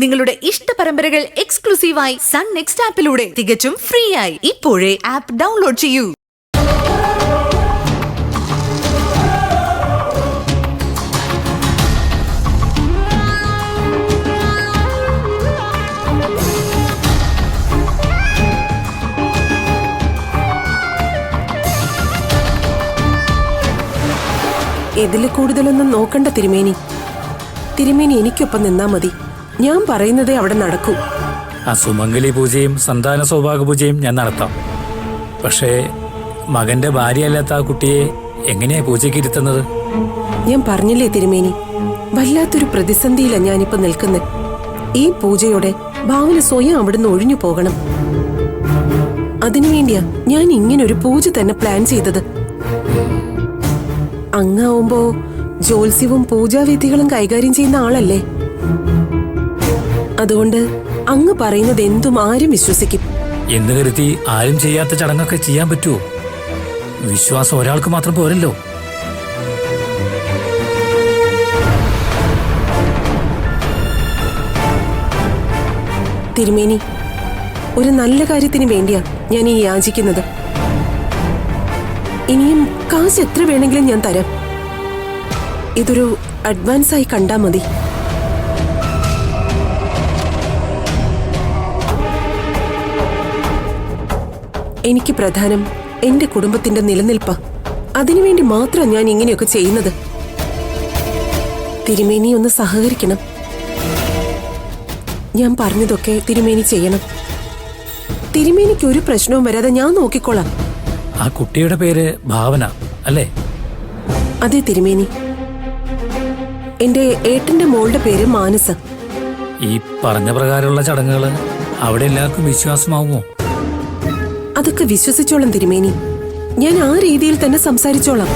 നിങ്ങളുടെ ഇഷ്ട പരമ്പരകൾ എക്സ്ക്ലൂസീവായി സൺ നെക്സ്റ്റ് ആപ്പിലൂടെ തികച്ചും ഫ്രീ ആയി ഇപ്പോഴേ ആപ്പ് ഡൗൺലോഡ് ചെയ്യൂ. ഇതിൽ കൂടുതലൊന്നും നോക്കണ്ട തിരുമേനി. തിരുമേനി എനിക്കൊപ്പം നിന്നാ മതി. ഞാൻ പറയുന്നതേ അവിടെ നടക്കൂ. ആ സുമംഗലി പൂജയും സന്താന സൗഭാഗ്യ പൂജയും ഞാൻ നടത്താം. പക്ഷേ മകന്റെ ഭാര്യയല്ലാത്ത ആ കുട്ടിയെ എങ്ങനെയാ പൂജയ്ക്ക് ഇരുത്തുന്നത്? ഞാൻ പറഞ്ഞില്ലേ തിരുമേനി, വല്ലാത്തൊരു പ്രതിസന്ധിയിലാണ് ഞാനിപ്പോ നിൽക്കുന്നത്. ഈ പൂജയോടെ ഭാവന സ്വയം അവിടുന്ന് ഒഴിഞ്ഞു പോകണം. അതിനുവേണ്ടിയാ ഞാൻ ഇങ്ങനൊരു പൂജ തന്നെ പ്ലാൻ ചെയ്തത്. അങ്ങാവുമ്പോ ജ്യോത്സ്യവും പൂജാവിധികളും കൈകാര്യം ചെയ്യുന്ന ആളല്ലേ. അതുകൊണ്ട് അങ്ങ് പറയുന്നത് എന്തും ആരും വിശ്വസിക്കും എന്ന് കരുതി ആരും ചെയ്യാത്ത ചടങ്ങൊക്കെ ചെയ്യാൻ പറ്റുമോ? വിശ്വാസം ഒരാൾക്ക് മാത്രം പോരല്ലോ. തിരുമേനി, ഒരു നല്ല കാര്യത്തിന് വേണ്ടിയാ ഞാൻ ഈ യാചിക്കുന്നത്. ഇനിയും കാശ് എത്ര വേണമെങ്കിലും ഞാൻ തരാം. ഇതൊരു അഡ്വാൻസ് ആയി കണ്ടാ മതി. എനിക്ക് പ്രധാനം എന്റെ കുടുംബത്തിന്റെ നിലനിൽപ്പാ. അതിനുവേണ്ടി മാത്രം ഞാൻ ഇങ്ങനെയൊക്കെ ചെയ്യുന്നത്. തിരുമേനി ഒന്ന് സഹകരിക്കണം. ഞാൻ പറഞ്ഞതൊക്കെ തിരുമേനി ചെയ്യണം. തിരുമേനിക്ക് ഒരു പ്രശ്നവും വരാതെ ഞാൻ നോക്കിക്കോളാം. ആ കുട്ടിയുടെ പേര് ഭാവന അല്ലേ? അതെ തിരുമേനി. എന്റെ ഏട്ടന്റെ മോളുടെ പേര് മാനസ. ഈ പറഞ്ഞ പ്രകാരമുള്ള ചടങ്ങുകൾ അവിടെ എല്ലാവർക്കും വിശ്വാസമാവുമോ? അതൊക്കെ വിശ്വസിച്ചോളാം തിരുമേനി. ഞാൻ ആ രീതിയിൽ തന്നെ സംസാരിച്ചോളാം.